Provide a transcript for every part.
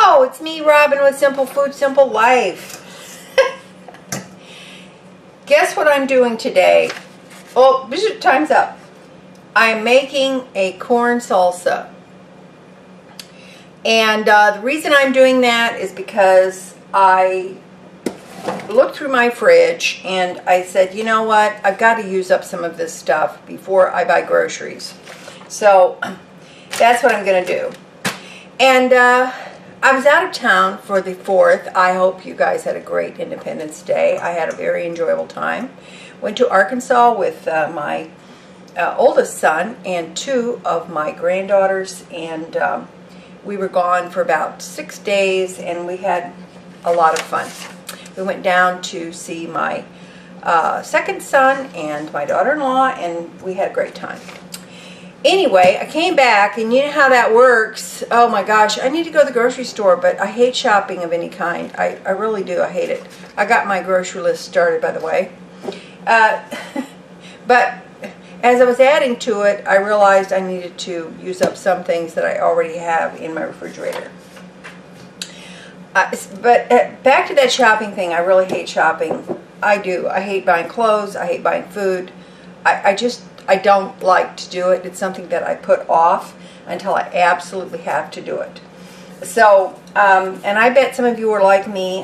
Hello, it's me, Robin, with Simple Food, Simple Life. Guess what I'm doing today? Oh, time's up. I'm making a corn salsa. And the reason I'm doing that is because I looked through my fridge and I said, you know what, I've got to use up some of this stuff before I buy groceries. So that's what I'm going to do. And I was out of town for the 4th. I hope you guys had a great Independence Day. I had a very enjoyable time. Went to Arkansas with my oldest son and 2 of my granddaughters, and we were gone for about 6 days, and we had a lot of fun. We went down to see my second son and my daughter-in-law, and we had a great time. Anyway, I came back, and you know how that works. Oh my gosh, I need to go to the grocery store, but I hate shopping of any kind. I really do. I hate it. I got my grocery list started, by the way. But as I was adding to it, I realized I needed to use up some things that I already have in my refrigerator. But back to that shopping thing, I really hate shopping. I do. I hate buying clothes. I hate buying food. I don't like to do it. It's something that I put off until I absolutely have to do it. So, and I bet some of you are like me.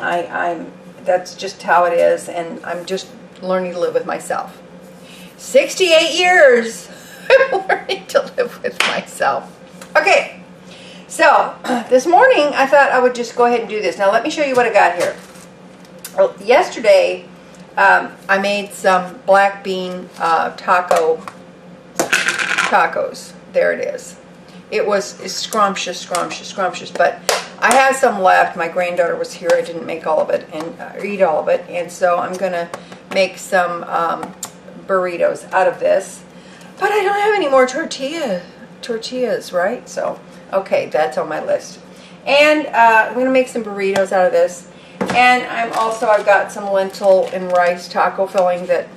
That's just how it is, and I'm just learning to live with myself. 68 years I'm learning to live with myself. Okay, so this morning I thought I would just go ahead and do this. Now let me show you what I got here. Well, yesterday I made some black bean tacos. There it is. It was scrumptious, but I have some left. My granddaughter was here. I didn't make all of it and eat all of it, and so I'm gonna make some burritos out of this. But I don't have any more tortillas, right? So okay, that's on my list. And I'm gonna make some burritos out of this. And I've got some lentil and rice taco filling that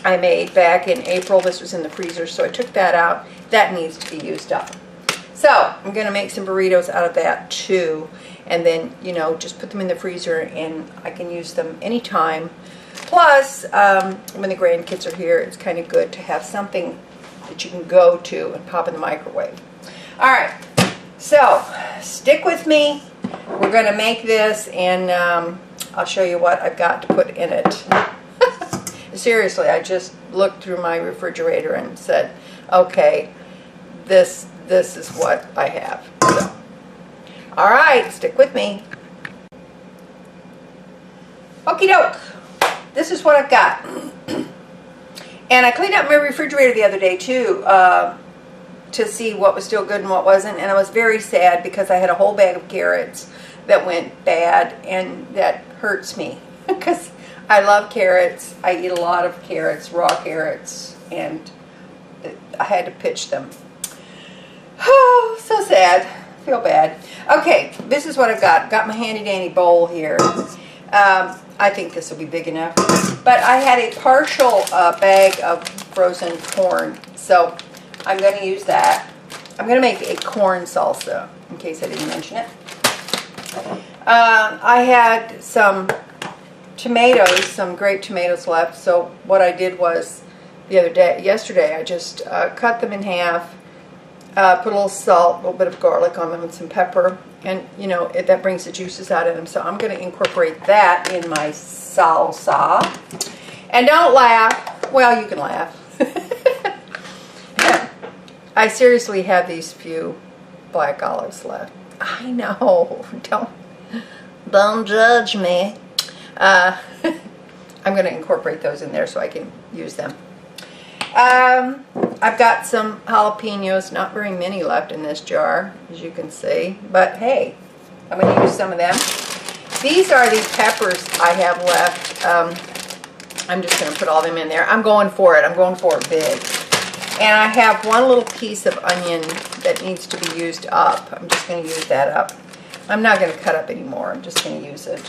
I made back in April. This was in the freezer, so I took that out. That needs to be used up. So I'm going to make some burritos out of that too. And then, you know, just put them in the freezer and I can use them anytime. Plus, when the grandkids are here, it's kind of good to have something that you can go to and pop in the microwave. All right, so stick with me. We're going to make this, and I'll show you what I've got to put in it. Seriously, I just looked through my refrigerator and said, okay, this is what I have. So, all right, stick with me. Okie doke. This is what I've got. And I cleaned out my refrigerator the other day too, to see what was still good and what wasn't, and I was very sad because I had a whole bag of carrots that went bad, and that hurts me because I love carrots. I eat a lot of carrots, raw carrots, and I had to pitch them. Oh, so sad. Feel bad. Okay, this is what I've got. Got my handy dandy bowl here. I think this will be big enough. But I had a partial bag of frozen corn, so I'm going to use that. I'm going to make a corn salsa, in case I didn't mention it. I had some tomatoes, some grape tomatoes left, so what I did was yesterday, I just cut them in half, put a little salt, a little bit of garlic on them, and some pepper, and you know, that brings the juices out of them, so I'm going to incorporate that in my salsa. And don't laugh. Well, you can laugh. I seriously have these few black olives left. I know. Don't judge me. I'm going to incorporate those in there so I can use them. I've got some jalapenos, not very many left in this jar, as you can see. But hey, I'm going to use some of them. These are the peppers I have left. I'm just going to put all them in there. I'm going for it. I'm going for it big. And I have one little piece of onion that needs to be used up. I'm just going to use that up. I'm not going to cut up anymore. I'm just going to use it.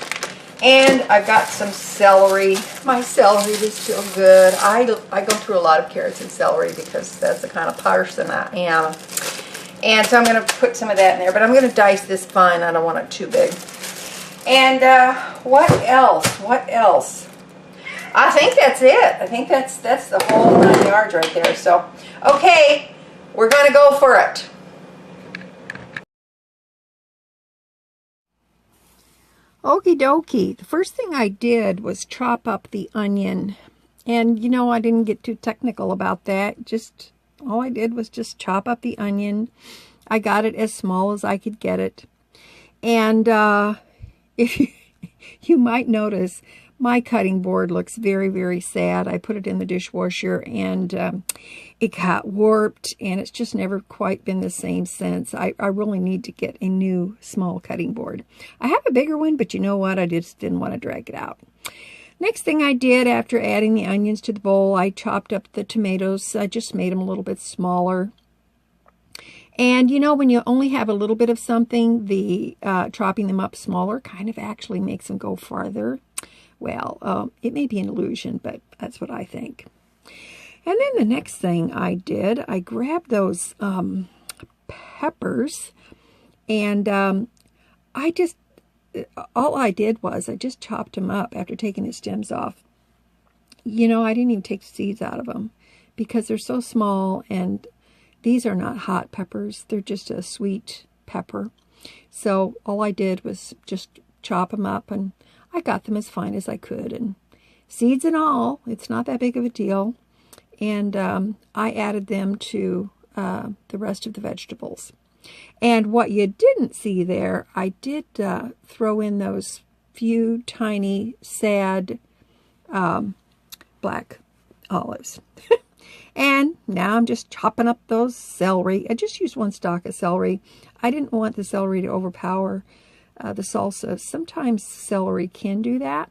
And I've got some celery. My celery is still good. I go through a lot of carrots and celery because that's the kind of person I am. And so I'm going to put some of that in there, but I'm going to dice this fine. I don't want it too big. And what else? What else? I think that's it. I think that's the whole 9 yards right there. So, okay, we're going to go for it. Okie dokie. The first thing I did was chop up the onion. And, you know, I didn't get too technical about that. Just, all I did was just chop up the onion. I got it as small as I could get it. And if you might notice, my cutting board looks very, very sad. I put it in the dishwasher and it got warped, and it's just never quite been the same since. I really need to get a new small cutting board. I have a bigger one, but you know what? I just didn't want to drag it out. Next thing I did after adding the onions to the bowl, I chopped up the tomatoes. I just made them a little bit smaller. And, you know, when you only have a little bit of something, the chopping them up smaller kind of actually makes them go farther. Well, it may be an illusion, but that's what I think. And then the next thing I did, I grabbed those peppers, and all I did was I just chopped them up after taking the stems off. You know, I didn't even take the seeds out of them because they're so small, and these are not hot peppers. They're just a sweet pepper. So all I did was just chop them up, and I got them as fine as I could. And seeds and all, it's not that big of a deal. And I added them to the rest of the vegetables. And what you didn't see there, I did throw in those few tiny, sad black olives. And now I'm just chopping up those celery. I just used one stalk of celery. I didn't want the celery to overpower the salsa. Sometimes celery can do that.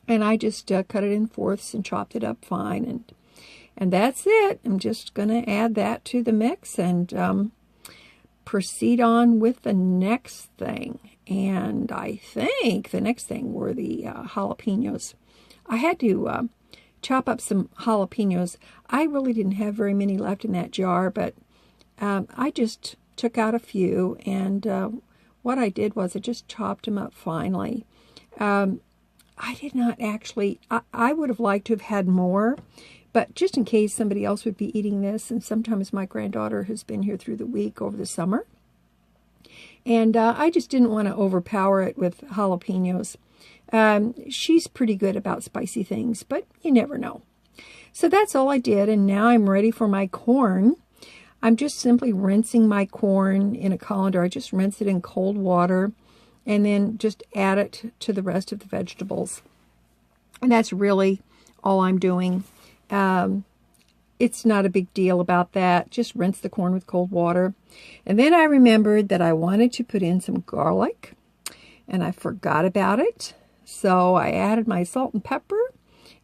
And I just cut it in fourths and chopped it up fine. And that's it. I'm just going to add that to the mix and proceed on with the next thing. And I think the next thing were the jalapenos. I had to chop up some jalapenos. I really didn't have very many left in that jar, but I just took out a few, and what I did was I just chopped them up finely. I did not actually, I would have liked to have had more, but just in case somebody else would be eating this, and sometimes my granddaughter has been here through the week over the summer, and I just didn't want to overpower it with jalapenos. She's pretty good about spicy things, but you never know. So that's all I did, and now I'm ready for my corn. I'm just simply rinsing my corn in a colander. I just rinse it in cold water and then just add it to the rest of the vegetables. And that's really all I'm doing. It's not a big deal about that. Just rinse the corn with cold water. And then I remembered that I wanted to put in some garlic, and I forgot about it. So I added my salt and pepper,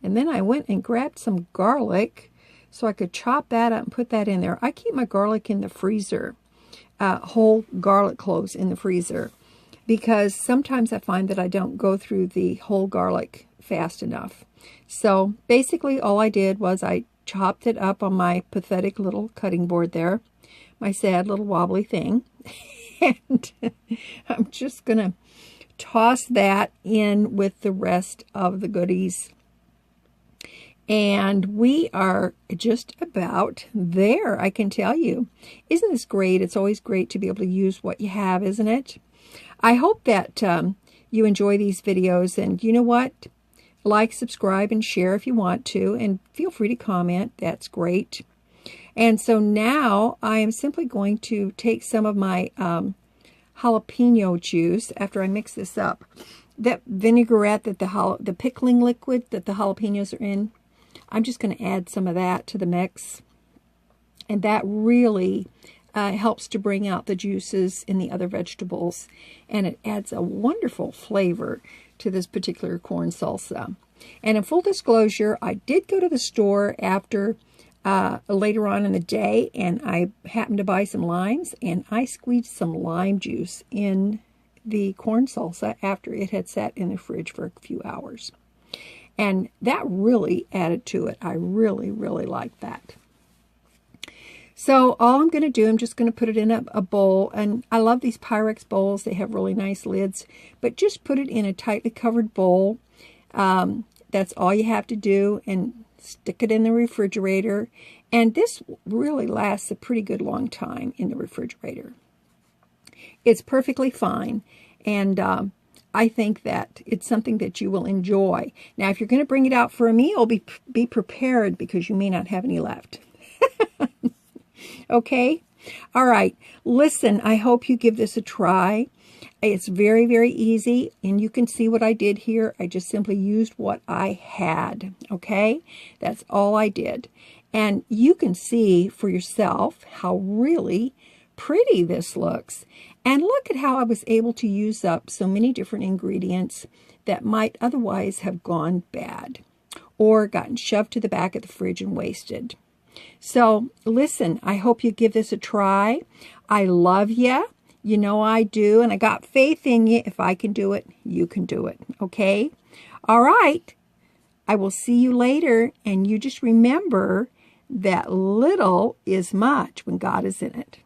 and then I went and grabbed some garlic so I could chop that up and put that in there. I keep my garlic in the freezer, whole garlic cloves in the freezer, because sometimes I find that I don't go through the whole garlic fast enough. So basically all I did was I chopped it up on my pathetic little cutting board there, my sad little wobbly thing, and I'm just going to toss that in with the rest of the goodies. And we are just about there, I can tell you. Isn't this great? It's always great to be able to use what you have, isn't it? I hope that you enjoy these videos. And you know what? Like, subscribe, and share if you want to. And feel free to comment. That's great. And so now I am simply going to take some of my jalapeno juice after I mix this up. That vinaigrette, that the pickling liquid that the jalapenos are in, I'm just going to add some of that to the mix. And that really helps to bring out the juices in the other vegetables. And it adds a wonderful flavor to this particular corn salsa. And in full disclosure, I did go to the store after later on in the day, and I happened to buy some limes, and I squeezed some lime juice in the corn salsa after it had sat in the fridge for a few hours. And that really added to it. I really, really liked that. So all I'm going to do, I'm just going to put it in a bowl. And I love these Pyrex bowls. They have really nice lids. But just put it in a tightly covered bowl. That's all you have to do. And stick it in the refrigerator. And this really lasts a pretty good long time in the refrigerator. It's perfectly fine. And I think that it's something that you will enjoy. Now, if you're going to bring it out for a meal, be prepared because you may not have any left. Okay? All right. Listen, I hope you give this a try. It's very, very easy, and you can see what I did here. I just simply used what I had, okay? That's all I did. And you can see for yourself how really pretty this looks. And look at how I was able to use up so many different ingredients that might otherwise have gone bad or gotten shoved to the back of the fridge and wasted. So, listen, I hope you give this a try. I love you. You know I do, and I got faith in you. If I can do it, you can do it, okay? All right. I will see you later, and you just remember that little is much when God is in it.